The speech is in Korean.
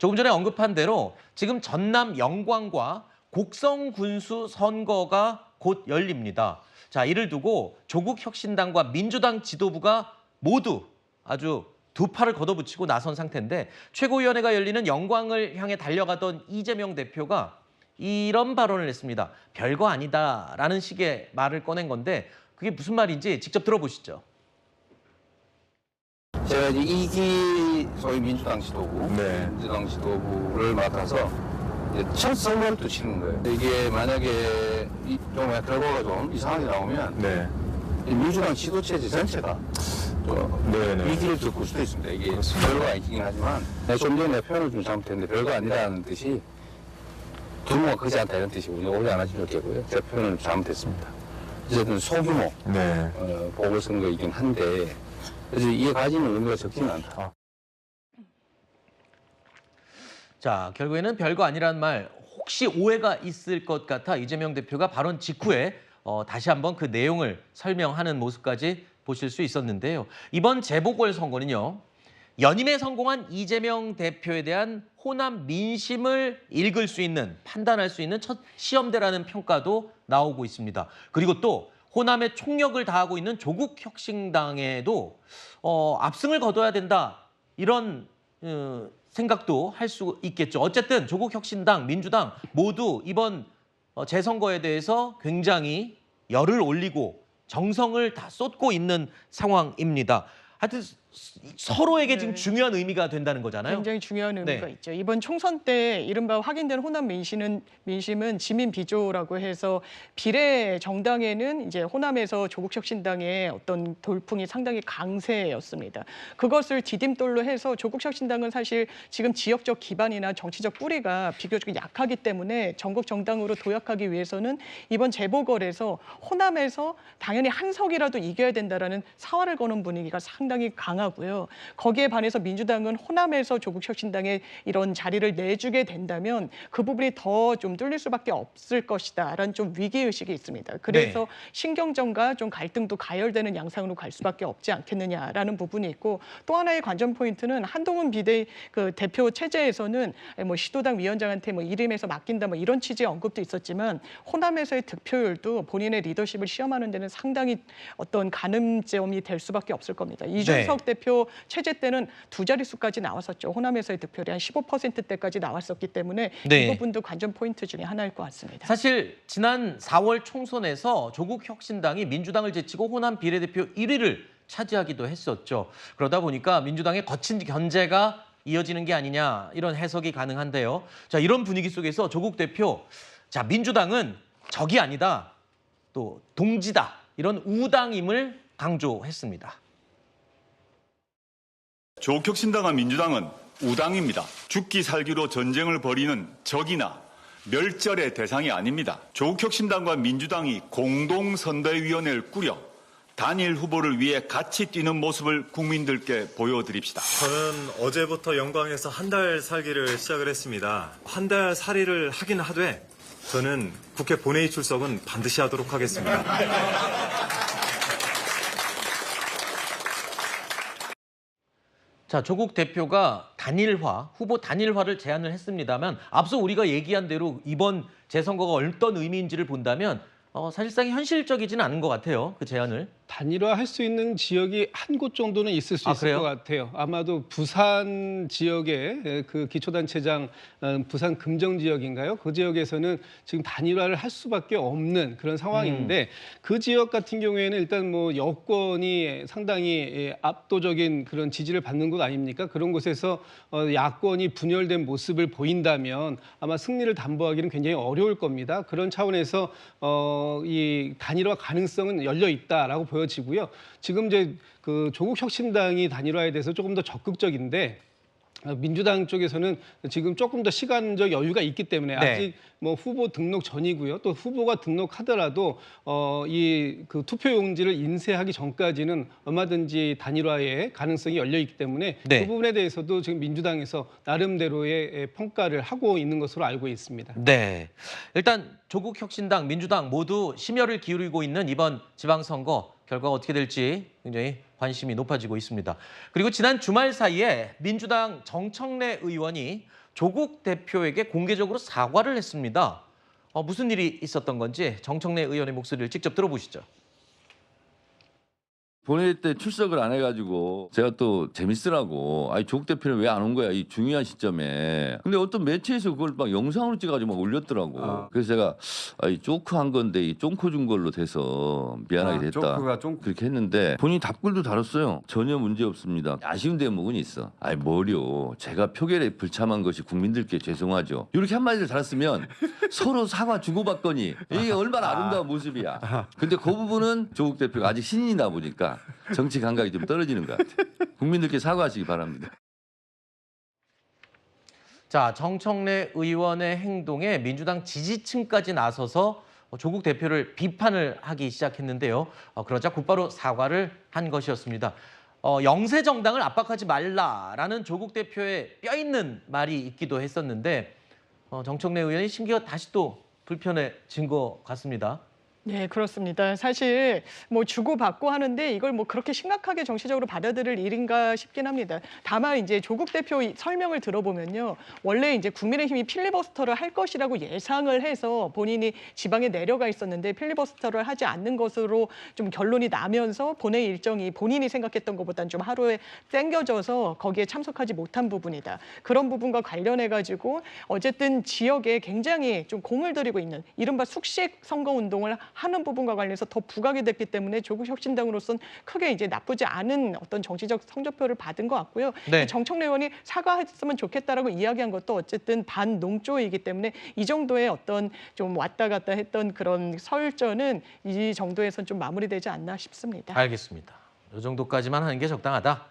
조금 전에 언급한 대로 지금 전남 영광과 곡성 군수 선거가 곧 열립니다. 자, 이를 두고 조국혁신당과 민주당 지도부가 모두 아주 두 팔을 걷어붙이고 나선 상태인데 최고위원회가 열리는 영광을 향해 달려가던 이재명 대표가 이런 발언을 했습니다. 별거 아니다라는 식의 말을 꺼낸 건데 그게 무슨 말인지 직접 들어보시죠. 제가 이제 2기 소위 민주당 지도부, 민주당 지도부를 맡아서 이제 첫 선거를 또 치는 거예요. 이게 만약에 좀 결과가 좀 이상하게 나오면 이 민주당 지도체제 전체가 위기를 겪을 수도 있습니다. 이게 별거 아니긴 하지만 좀 전에 표현을 좀 잘못했는데 별거 아니라는 뜻이 규모가 크지 않다 이런 뜻이고 오해 안 하시면 좋겠고요. 제가 표현을 잘못했습니다. 어쨌든 소규모 보궐선거이긴 한데 그래서 이게 가지는 의미가 적지는 않다. 자, 결국에는 별거 아니란 말 혹시 오해가 있을 것 같아 이재명 대표가 발언 직후에 다시 한번 그 내용을 설명하는 모습까지 보실 수 있었는데요. 이번 재보궐선거는요. 연임에 성공한 이재명 대표에 대한 호남 민심을 읽을 수 있는, 판단할 수 있는 첫 시험대라는 평가도 나오고 있습니다. 그리고 또 호남에 총력을 다하고 있는 조국혁신당에도 압승을 거둬야 된다. 이런 생각도 할 수 있겠죠. 어쨌든 조국혁신당, 민주당 모두 이번 재선거에 대해서 굉장히 열을 올리고 정성을 다 쏟고 있는 상황입니다. 하여튼 서로에게 지금 중요한 의미가 된다는 거잖아요. 굉장히 중요한 의미가 있죠. 이번 총선 때 이른바 확인된 호남 민심은 지민 비조라고 해서 비례 정당에는 이제 호남에서 조국혁신당의 어떤 돌풍이 상당히 강세였습니다. 그것을 디딤돌로 해서 조국혁신당은 사실 지금 지역적 기반이나 정치적 뿌리가 비교적 약하기 때문에 전국 정당으로 도약하기 위해서는 이번 재보궐에서 호남에서 당연히 한 석이라도 이겨야 된다라는 사활을 거는 분위기가 상당히 강하고요. 거기에 반해서 민주당은 호남에서 조국혁신당에 이런 자리를 내주게 된다면 그 부분이 더 좀 뚫릴 수밖에 없을 것이다라는 좀 위기의식이 있습니다. 그래서 신경전과 좀 갈등도 가열되는 양상으로 갈 수밖에 없지 않겠느냐라는 부분이 있고 또 하나의 관전 포인트는 한동훈 대표 체제에서는 뭐 시도당 위원장한테 뭐 이름에서 맡긴다 뭐 이런 취지의 언급도 있었지만 호남에서의 득표율도 본인의 리더십을 시험하는 데는 상당히 어떤 가늠점이 될 수밖에 없을 겁니다. 이준석 대표 체제 때는 두 자릿수까지 나왔었죠. 호남에서의 득표율이 한 15%대까지 나왔었기 때문에 이 부분도 관전 포인트 중에 하나일 것 같습니다. 사실 지난 4월 총선에서 조국혁신당이 민주당을 제치고 호남 비례대표 1위를 차지하기도 했었죠. 그러다 보니까 민주당의 거친 견제가 이어지는 게 아니냐 이런 해석이 가능한데요. 자, 이런 분위기 속에서 조국 대표, 자, 민주당은 적이 아니다, 또 동지다 이런 우당임을 강조했습니다. 조국혁신당과 민주당은 우당입니다. 죽기 살기로 전쟁을 벌이는 적이나 멸절의 대상이 아닙니다. 조국혁신당과 민주당이 공동선대위원회를 꾸려 단일 후보를 위해 같이 뛰는 모습을 국민들께 보여드립시다. 저는 어제부터 영광에서 한 달 살기를 시작을 했습니다. 한 달 살이를 하긴 하되 저는 국회 본회의 출석은 반드시 하도록 하겠습니다. 자, 조국 대표가 단일화, 후보 단일화를 제안을 했습니다만 앞서 우리가 얘기한 대로 이번 재선거가 어떤 의미인지를 본다면 사실상 현실적이지는 않은 것 같아요. 그 제안을. 단일화할 수 있는 지역이 한 곳 정도는 있을 수 있을 것 같아요. 아마도 부산 지역의 그 기초단체장 부산 금정 지역인가요? 그 지역에서는 지금 단일화를 할 수밖에 없는 그런 상황인데 그 지역 같은 경우에는 일단 뭐 여권이 상당히 압도적인 그런 지지를 받는 곳 아닙니까? 그런 곳에서 야권이 분열된 모습을 보인다면 아마 승리를 담보하기는 굉장히 어려울 겁니다. 그런 차원에서 이 단일화 가능성은 열려 있다라고 보여지고요. 지금 이제 그 조국혁신당이 단일화에 대해서 조금 더 적극적인데 민주당 쪽에서는 지금 조금 더 시간적 여유가 있기 때문에 아직 뭐 후보 등록 전이고요. 또 후보가 등록하더라도 이 그 투표용지를 인쇄하기 전까지는 얼마든지 단일화의 가능성이 열려 있기 때문에 그 부분에 대해서도 지금 민주당에서 나름대로의 평가를 하고 있는 것으로 알고 있습니다. 네, 일단 조국혁신당, 민주당 모두 심혈을 기울이고 있는 이번 지방선거 결과가 어떻게 될지 굉장히 관심이 높아지고 있습니다. 그리고 지난 주말 사이에 민주당 정청래 의원이 조국 대표에게 공개적으로 사과를 했습니다. 무슨 일이 있었던 건지 정청래 의원의 목소리를 직접 들어보시죠. 본회의 때 출석을 안 해가지고 제가 또 재밌으라고 아니 조국 대표는 왜 안 온 거야 이 중요한 시점에. 근데 어떤 매체에서 그걸 막 영상으로 찍어가지고 막 올렸더라고. 그래서 제가 이 쪼크한 건데 이 쫑코 준 걸로 돼서 미안하게 됐다. 그렇게 했는데 본인이 답글도 달았어요. 전혀 문제 없습니다. 아쉬운 대목은 있어. 아이 뭐려. 제가 표결에 불참한 것이 국민들께 죄송하죠. 이렇게 한마디를 달았으면 서로 사과 주고받거니 이게 얼마나 아름다운 모습이야. 근데 그 부분은 조국 대표가 아직 신인이다 보니까 정치 감각이 좀 떨어지는 것 같아요. 국민들께 사과하시기 바랍니다. 자, 정청래 의원의 행동에 민주당 지지층까지 나서서 조국 대표를 비판을 하기 시작했는데요. 그러자 곧바로 사과를 한 것이었습니다. 영세 정당을 압박하지 말라라는 조국 대표의 뼈 있는 말이 있기도 했었는데 정청래 의원이 심기가 다시 또 불편해진 것 같습니다. 네, 그렇습니다. 사실 뭐 주고받고 하는데 이걸 뭐 그렇게 심각하게 정치적으로 받아들일 일인가 싶긴 합니다. 다만 이제 조국 대표 설명을 들어보면요. 원래 이제 국민의힘이 필리버스터를 할 것이라고 예상을 해서 본인이 지방에 내려가 있었는데 필리버스터를 하지 않는 것으로 좀 결론이 나면서 본회의 일정이 본인이 생각했던 것보다는 좀 하루에 땡겨져서 거기에 참석하지 못한 부분이다. 그런 부분과 관련해 가지고 어쨌든 지역에 굉장히 좀 공을 들이고 있는 이른바 숙식 선거운동을 하는 부분과 관련해서 더 부각이 됐기 때문에 조국 혁신당으로서는 크게 이제 나쁘지 않은 어떤 정치적 성적표를 받은 것 같고요. 네. 정청래 의원이 사과했으면 좋겠다라고 이야기한 것도 어쨌든 반농조이기 때문에 이 정도의 어떤 좀 왔다 갔다 했던 그런 설전은 이 정도에선 좀 마무리되지 않나 싶습니다. 알겠습니다. 이 정도까지만 하는 게 적당하다.